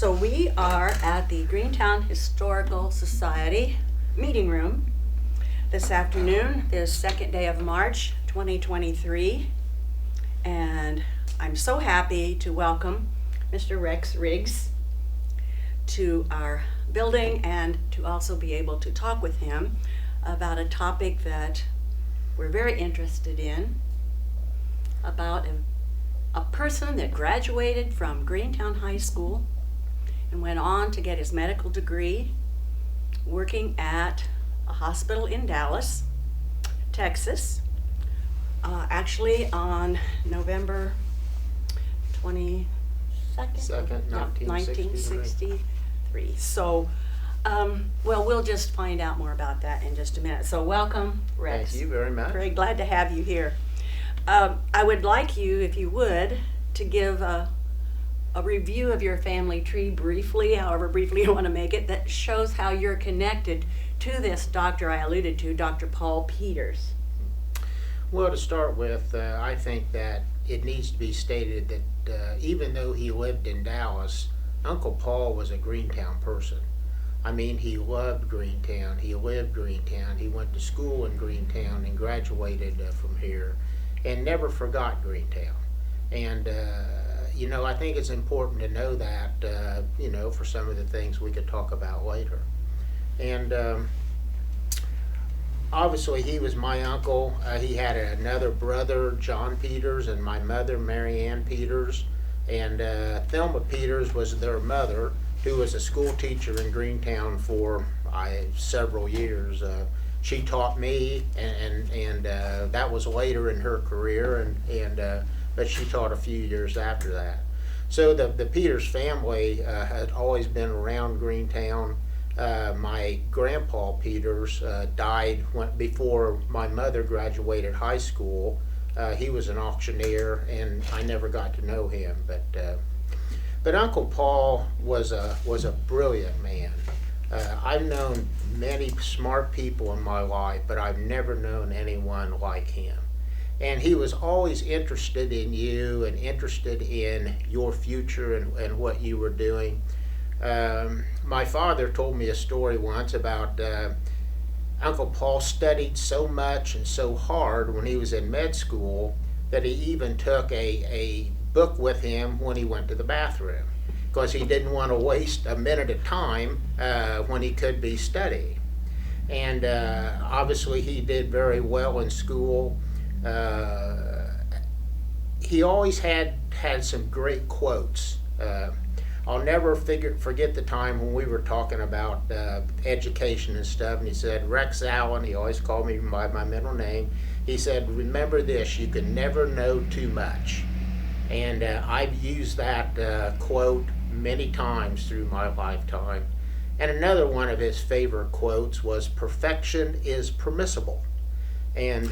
So we are at the Greentown Historical Society meeting room this afternoon, this second day of March 2023. And I'm so happy to welcome Mr. Rex Riggs to our building and to also be able to talk with him about a topic that we're very interested in, about a person that graduated from Greentown High School and went on to get his medical degree working at a hospital in Dallas, Texas, actually on November 22nd, 1963. So, well, we'll just find out more about that in just a minute. So welcome, Rex. Thank you very much. Very glad to have you here. I would like you, if you would, to give a review of your family tree briefly, however briefly you want to make it, that shows how you're connected to this doctor I alluded to, Dr. Paul Peters. Well, to start with, I think that it needs to be stated that even though he lived in Dallas, Uncle Paul was a Greentown person. I mean, he loved Greentown. He lived Greentown. He went to school in Greentown and graduated from here and never forgot Greentown. And, I think it's important to know that, for some of the things we could talk about later. And obviously, he was my uncle. He had another brother, John Peters, and my mother, Mary Ann Peters. And Thelma Peters was their mother, who was a school teacher in Greentown for several years. She taught me, and that was later in her career, but she taught a few years after that. So the Peters family had always been around Greentown. My grandpa Peters died before my mother graduated high school. He was an auctioneer, and I never got to know him. But Uncle Paul was a brilliant man. I've known many smart people in my life, but I've never known anyone like him. And he was always interested in you and interested in your future and what you were doing. My father told me a story once about Uncle Paul studied so much and so hard when he was in med school that he even took a book with him when he went to the bathroom, because he didn't want to waste a minute of time when he could be studying. And obviously he did very well in school. He always had some great quotes. I'll never forget the time when we were talking about education and stuff, and he said, Rex Allen, he always called me by my middle name, he said, remember this, you can never know too much. And I've used that quote many times through my lifetime. And another one of his favorite quotes was, perfection is permissible. And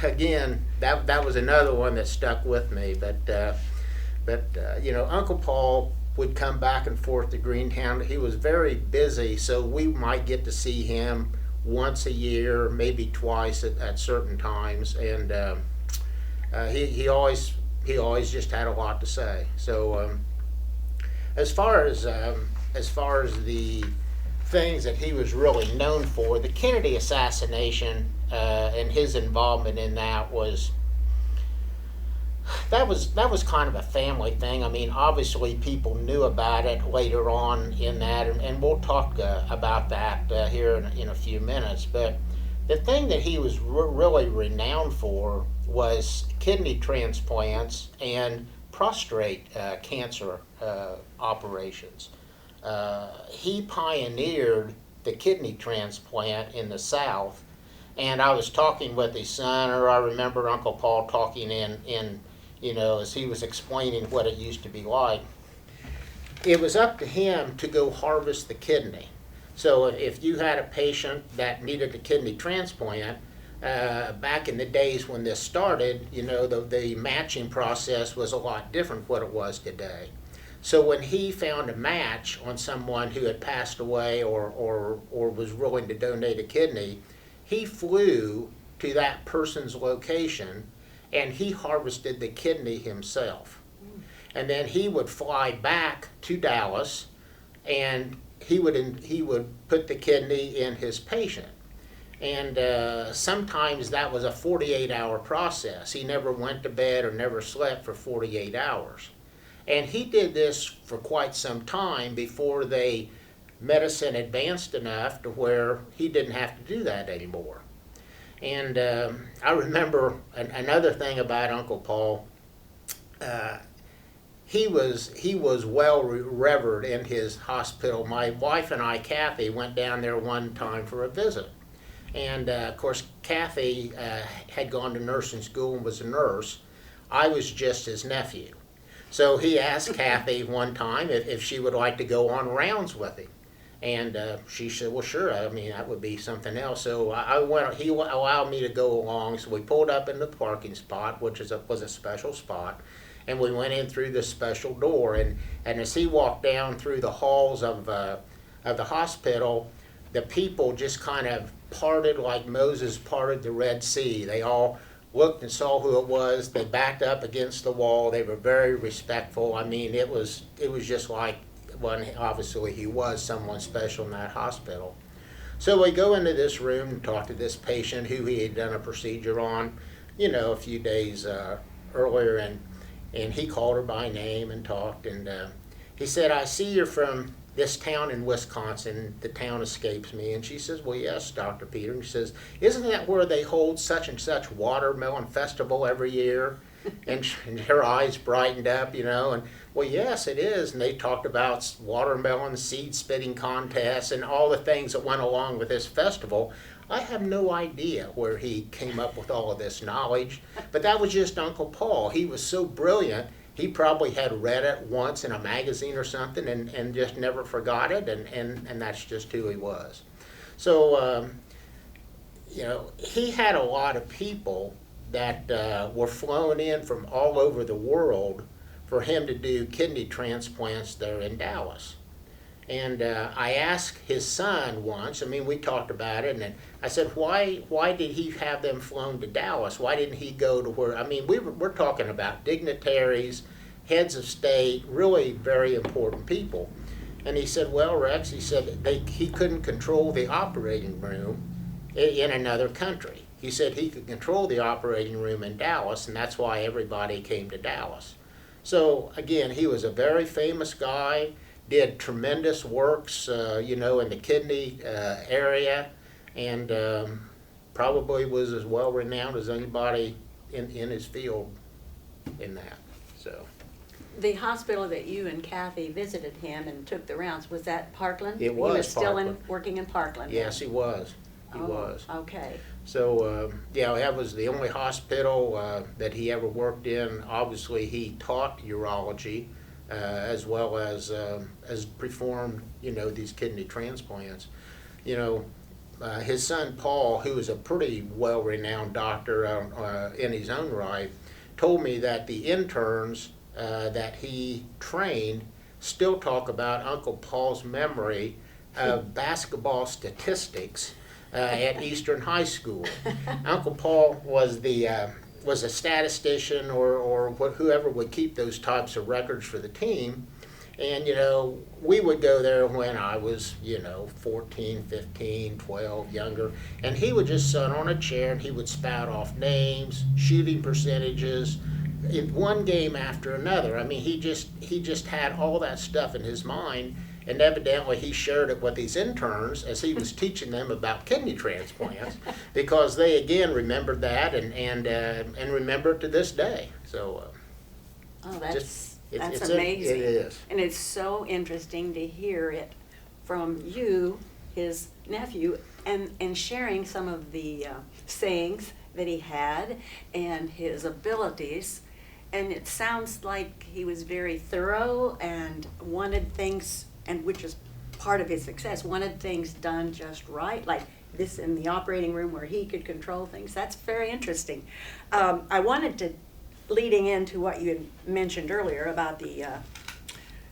again, that was another one that stuck with me. But Uncle Paul would come back and forth to Greentown. He was very busy, so we might get to see him once a year, maybe twice at certain times. And he always just had a lot to say. So as far as the things that he was really known for, the Kennedy assassination and his involvement in that was kind of a family thing. I mean, obviously people knew about it later on in that, and we'll talk about that here in a few minutes. But the thing that he was really renowned for was kidney transplants and prostate cancer operations. He pioneered the kidney transplant in the South, and I was talking with his son, or I remember Uncle Paul talking in as he was explaining what it used to be like. It was up to him to go harvest the kidney. So if you had a patient that needed a kidney transplant, back in the days when this started, the matching process was a lot different what it was today. So when he found a match on someone who had passed away or was willing to donate a kidney, he flew to that person's location and he harvested the kidney himself. And then he would fly back to Dallas and he would put the kidney in his patient. And sometimes that was a 48-hour process. He never went to bed or never slept for 48 hours. And he did this for quite some time before medicine advanced enough to where he didn't have to do that anymore. And I remember another thing about Uncle Paul. He was well revered in his hospital. My wife and I, Kathy, went down there one time for a visit. And of course, Kathy had gone to nursing school and was a nurse. I was just his nephew. So he asked Kathy one time if she would like to go on rounds with him. And she said, well, sure. I mean, that would be something else. So I went. He allowed me to go along. So we pulled up in the parking spot, which was a special spot. And we went in through this special door. And as he walked down through the halls of the hospital, the people just kind of parted like Moses parted the Red Sea. They all looked and saw who it was. They backed up against the wall. They were very respectful. I mean, it was just like, well, obviously he was someone special in that hospital. So we go into this room and talk to this patient who he had done a procedure on, a few days earlier, and he called her by name and talked, and he said, I see you're from this town in Wisconsin. The town escapes me. And she says, well, yes, Dr. Peter. And he says, isn't that where they hold such and such watermelon festival every year? And her eyes brightened up, and well, yes, it is. And they talked about watermelon seed spitting contests and all the things that went along with this festival. I have no idea where he came up with all of this knowledge, but that was just Uncle Paul. He was so brilliant. He probably had read it once in a magazine or something and just never forgot it, and that's just who he was. So, he had a lot of people that were flown in from all over the world for him to do kidney transplants there in Dallas. And I asked his son once, we talked about it, and I said, why did he have them flown to Dallas? Why didn't he go to where, we're talking about dignitaries, heads of state, really very important people. And he said, well, Rex, he said he couldn't control the operating room in another country. He said he could control the operating room in Dallas, and that's why everybody came to Dallas. So again, he was a very famous guy, did tremendous works, in the kidney area, and probably was as well renowned as anybody in his field in that. So The hospital that you and Kathy visited him and took the rounds, was that Parkland? It was He was still Parkland. Working in Parkland? Yes, he was. He was. Okay. So, that was the only hospital that he ever worked in. Obviously, he taught urology as well as performed, these kidney transplants. His son Paul, who was a pretty well-renowned doctor in his own right, told me that the interns that he trained still talk about Uncle Paul's memory of basketball statistics at Eastern High School. Uncle Paul was a statistician or whoever would keep those types of records for the team. And, we would go there when I was, 14, 15, 12, younger. And he would just sit on a chair and he would spout off names, shooting percentages, in one game after another. He just had all that stuff in his mind. And evidently he shared it with these interns as he was teaching them about kidney transplants, because they again remembered that and remember it to this day. So, That's it's amazing. It is, and it's so interesting to hear it from you, his nephew, and sharing some of the sayings that he had and his abilities. And it sounds like he was very thorough and wanted things, and which is part of his success, wanted things done just right, like this in the operating room where he could control things. That's very interesting. I wanted to, leading into what you had mentioned earlier about the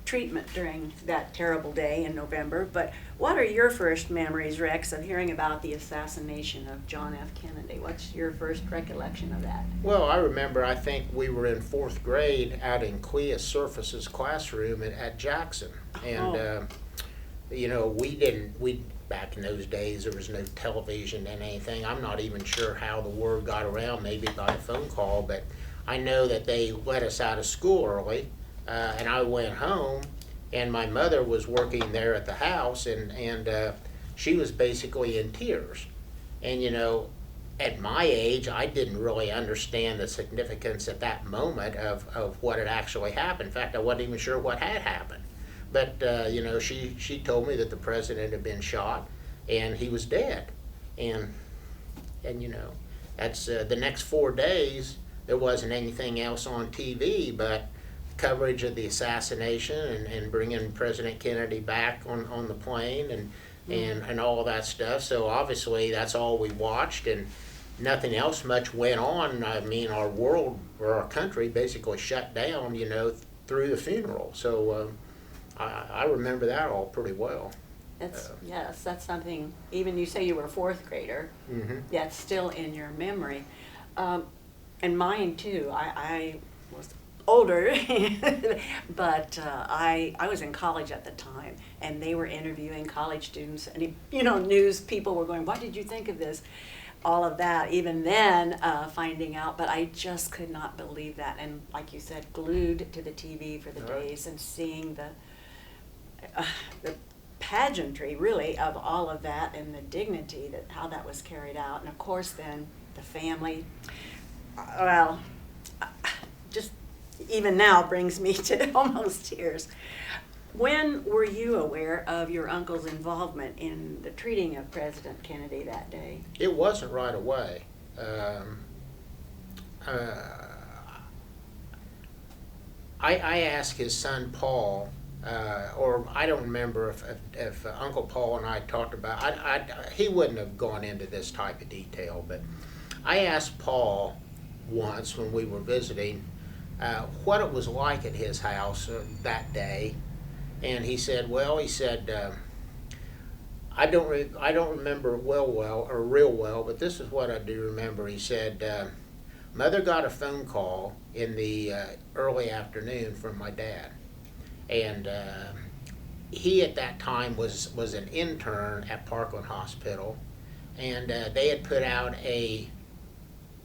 treatment during that terrible day in November, but what are your first memories, Rex, of hearing about the assassination of John F. Kennedy? What's your first recollection of that? Well, I remember, I think we were in 4th grade out in Clea Surface's classroom at Jackson. And we back in those days there was no television and anything. I'm not even sure how the word got around, maybe by a phone call, but I know that they let us out of school early, and I went home, and my mother was working there at the house, and she was basically in tears. And at my age, I didn't really understand the significance at that moment of what had actually happened. In fact, I wasn't even sure what had happened. But she told me that the president had been shot and he was dead. And that's the next 4 days. There wasn't anything else on TV but coverage of the assassination and bringing President Kennedy back on the plane and all of that stuff. So obviously that's all we watched, and nothing else much went on. I mean, our world or our country basically shut down, through the funeral. So I remember that all pretty well. Yes, that's something, even you say you were a fourth grader, Mm-hmm. that's still in your memory. And mine too. I was older, but I was in college at the time, and they were interviewing college students, and news people were going, "What did you think of this?" All of that. Even then, finding out, but I just could not believe that. And like you said, glued to the TV for the days and seeing the pageantry, really, of all of that and the dignity that how that was carried out, and of course then the family. Well, just even now brings me to almost tears. When were you aware of your uncle's involvement in the treating of President Kennedy that day? It wasn't right away. I asked his son Paul, or I don't remember if Uncle Paul and I talked about. He wouldn't have gone into this type of detail, but I asked Paul once when we were visiting what it was like at his house that day. And he said, I don't remember real well, but this is what I do remember. He said, Mother got a phone call in the early afternoon from my dad, and he at that time was an intern at Parkland Hospital, and they had put out a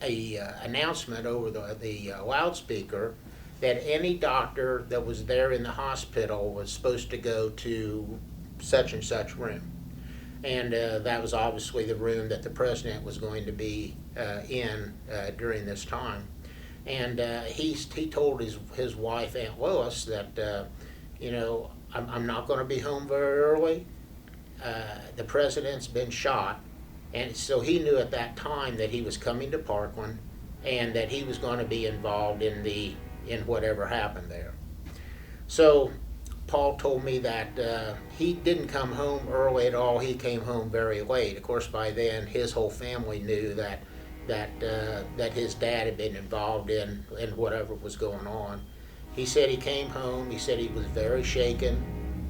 announcement over the loudspeaker that any doctor that was there in the hospital was supposed to go to such and such room. And that was obviously the room that the president was going to be in during this time. And he told his wife, Aunt Lois, that, I'm not going to be home very early. The president's been shot. And so he knew at that time that he was coming to Parkland and that he was going to be involved in whatever happened there. So Paul told me that he didn't come home early at all. He came home very late. Of course, by then his whole family knew that his dad had been involved in whatever was going on. He said he came home. He said he was very shaken,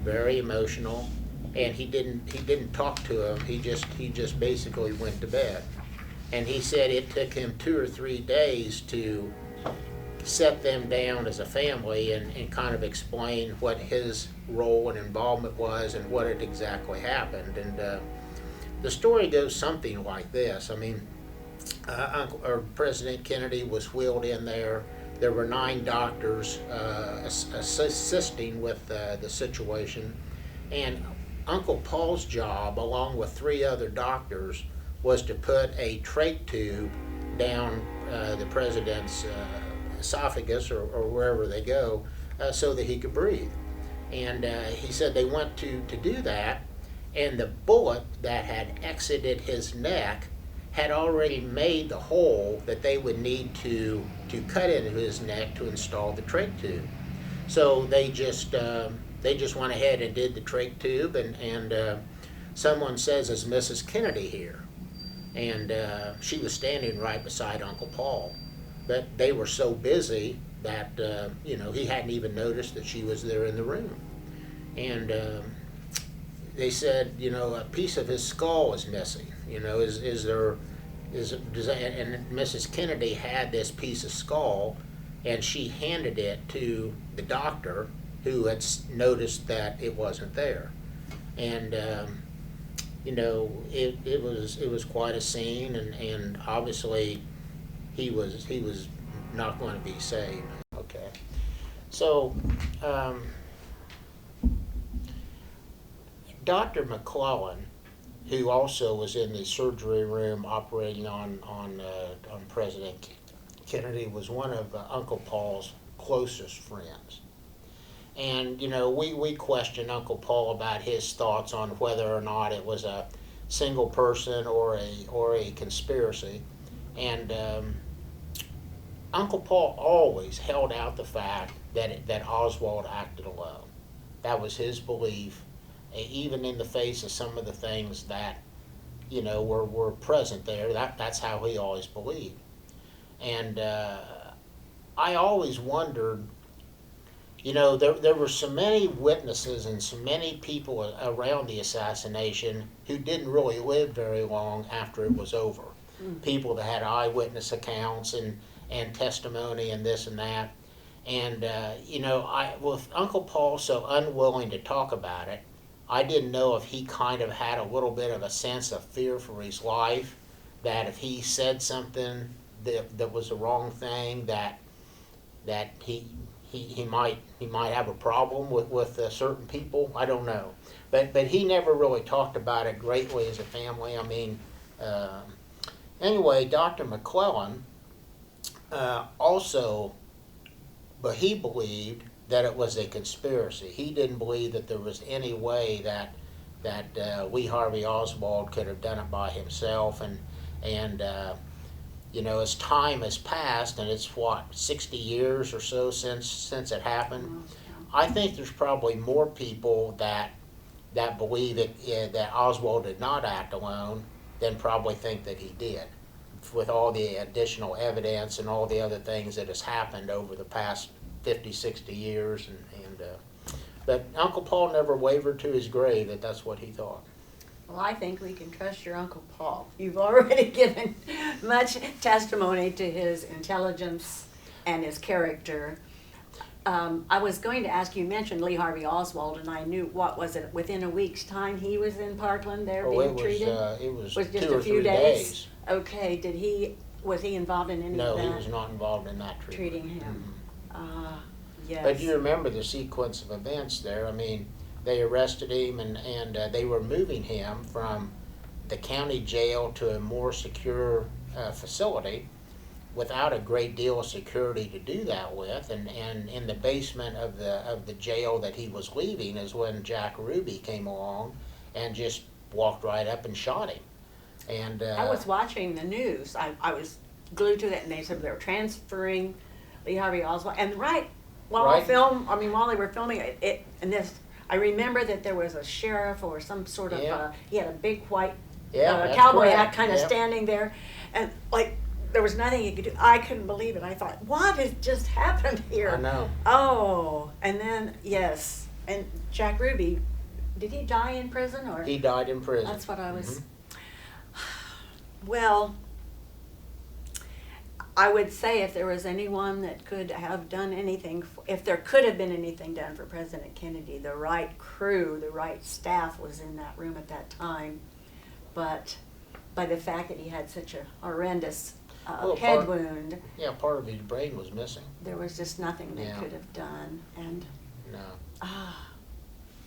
very emotional, and he didn't talk to him. He just basically went to bed. And he said it took him 2 or 3 days to set them down as a family and kind of explain what his role and involvement was and what had exactly happened. And the story goes something like this. I mean, President Kennedy was wheeled in there. There were 9 doctors assisting with the situation. And Uncle Paul's job, along with 3 other doctors, was to put a trach tube down the president's esophagus or wherever they go so that he could breathe. And he said they went to do that, and the bullet that had exited his neck had already made the hole that they would need to cut into his neck to install the trach tube. So they just went ahead and did the trach tube, and someone says, "Is Mrs. Kennedy here?" And she was standing right beside Uncle Paul. But they were so busy that he hadn't even noticed that she was there in the room. And they said, a piece of his skull is missing. And Mrs. Kennedy had this piece of skull, and she handed it to the doctor who had noticed that it wasn't there. And it was quite a scene, and obviously he was not going to be saved. Okay, so Dr. McClellan, who also was in the surgery room operating on President Kennedy, was one of Uncle Paul's closest friends. And we questioned Uncle Paul about his thoughts on whether or not it was a single person or a conspiracy. And Uncle Paul always held out the fact that Oswald acted alone. That was his belief, even in the face of some of the things that were present there. That's how he always believed. And I always wondered, there were so many witnesses and so many people around the assassination who didn't really live very long after it was over. People that had eyewitness accounts and testimony and this and that. And, with Uncle Paul so unwilling to talk about it, I didn't know if he kind of had a little bit of a sense of fear for his life, that if he said something that was the wrong thing, that he might have a problem with certain people. I don't know, but he never really talked about it greatly as a family. I mean, anyway, Dr. McClellan also, but he believed that it was a conspiracy. He didn't believe that there was any way that Lee Harvey Oswald could have done it by himself. And as time has passed, and it's 60 years or so since it happened, I think there's probably more people that believe that Oswald did not act alone than probably think that he did, with all the additional evidence and all the other things that has happened over the past 50, 60 years. But Uncle Paul never wavered to his grave that that's what he thought. Well, I think we can trust your Uncle Paul. You've already given much testimony to his intelligence and his character. I was going to ask, you mentioned Lee Harvey Oswald, and I knew, within a week's time he was in Parkland there being treated? It was just 2 or 3 a few days. Okay, was he involved in any No, of that? he was not involved in that treatment. Treating him. Yes. But you remember the sequence of events there. I mean, they arrested him and they were moving him from the county jail to a more secure facility without a great deal of security to do that with. And in the basement of the jail that he was leaving is when Jack Ruby came along and just walked right up and shot him. And I was watching the news. I was glued to that, and they said they were transferring Lee Harvey Oswald. And while they were filming it, and this, I remember that there was a sheriff or some sort of, he had a big white cowboy hat kind of standing there, and there was nothing he could do. I couldn't believe it. I thought, what has just happened here? I know. Oh, and then, yes, and Jack Ruby, did he die in prison? Or he died in prison. That's what I was... Well, I would say if there was anyone that could have done anything, if there could have been anything done for President Kennedy, the right crew, the right staff was in that room at that time. But by the fact that he had such a horrendous head wound. Yeah, part of his brain was missing. There was just nothing they could have done. And no.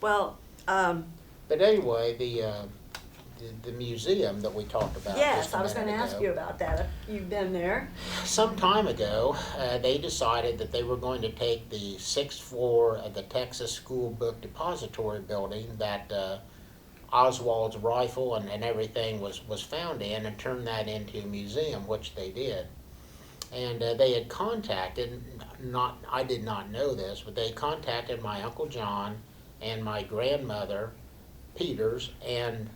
Well. But anyway, the museum that we talked about. Yes, I was going to ask you about that. You've been there. Some time ago, they decided that they were going to take the 6th floor of the Texas School Book Depository building that Oswald's rifle and everything was found in, and turn that into a museum, which they did. And they had contacted, I did not know this, but they contacted my Uncle John and my grandmother, Peters, and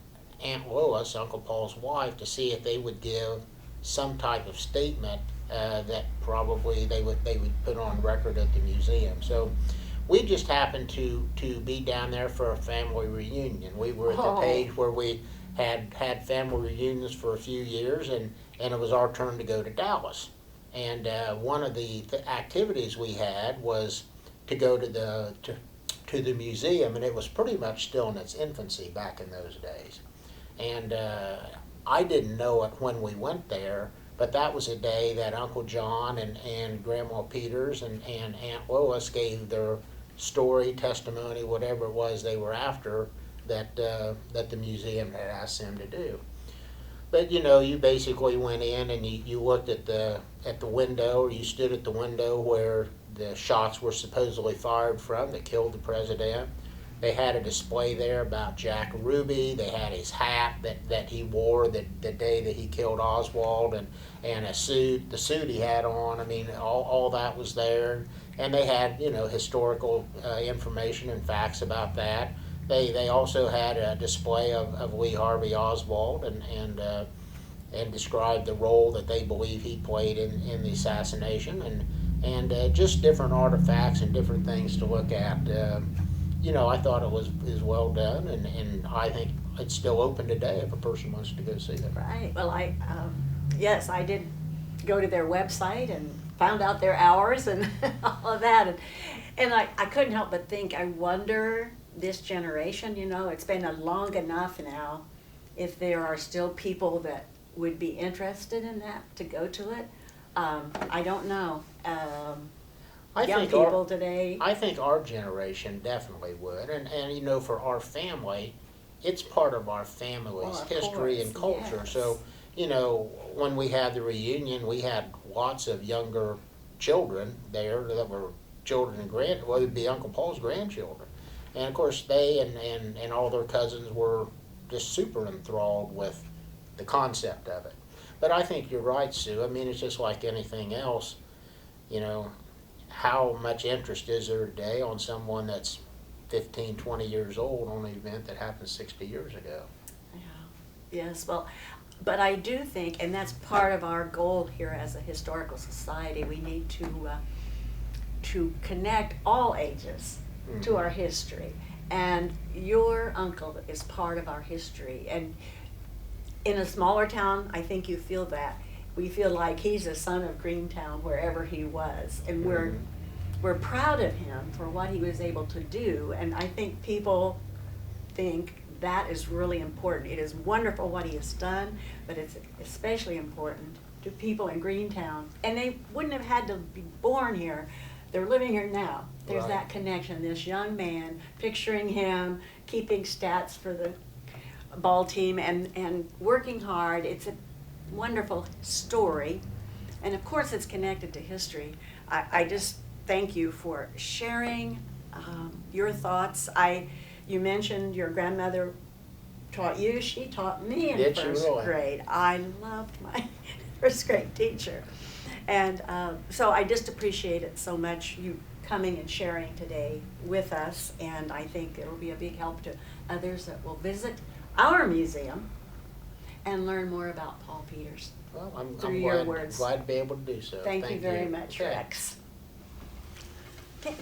Aunt Lois, Uncle Paul's wife, to see if they would give some type of statement that probably they would put on record at the museum. So we just happened to be down there for a family reunion. We were at the page where we had family reunions for a few years, and it was our turn to go to Dallas. And one of the activities we had was to go to to the museum, and it was pretty much still in its infancy back in those days. And I didn't know it when we went there, but that was a day that Uncle John and Grandma Peters and Aunt Lois gave their story, testimony, whatever it was they were after, that the museum had asked them to do. But you basically went in and you looked at the window, or you stood at the window where the shots were supposedly fired from that killed the president. They had a display there about Jack Ruby. They had his hat that he wore the day that he killed Oswald, and the suit he had on. I mean, all that was there. And they had, historical information and facts about that. They also had a display of Lee Harvey Oswald and described the role that they believe he played in the assassination, and just different artifacts and different things to look at. I thought it was well done, and I think it's still open today if a person wants to go see it. Right. Well, yes, I did go to their website and found out their hours and all of that, and I couldn't help but think, I wonder, this generation, it's been long enough now, if there are still people that would be interested in that, to go to it. I don't know. Young people today. I think our generation definitely would, and for our family, it's part of our family's history and culture. Yes. So, when we had the reunion, we had lots of younger children there that were children and well, it'd be Uncle Paul's grandchildren. And of course, they and all their cousins were just super enthralled with the concept of it. But I think you're right, Sue. I mean, it's just like anything else. How much interest is there today on someone that's 15, 20 years old on an event that happened 60 years ago? Yeah. Yes, well, but I do think, and that's part of our goal here as a historical society, we need to connect all ages to our history. And your uncle is part of our history. And in a smaller town, I think you feel that. We feel like he's a son of Greentown wherever he was. And we're proud of him for what he was able to do. And I think people think that is really important. It is wonderful what he has done, but it's especially important to people in Greentown. And they wouldn't have had to be born here. They're living here now. There's Right. that connection. This young man, picturing him, keeping stats for the ball team and working hard. It's a wonderful story. And of course it's connected to history. I just thank you for sharing your thoughts. You mentioned your grandmother taught you. She taught me in Did she first really? grade. I loved my first grade teacher. And so I just appreciate it so much, you coming and sharing today with us. And I think it'll be a big help to others that will visit our museum and learn more about Paul Peters. Well, I'm Through your glad, words. glad to be able to do so. Thank you very much, Okay. Rex. Okay.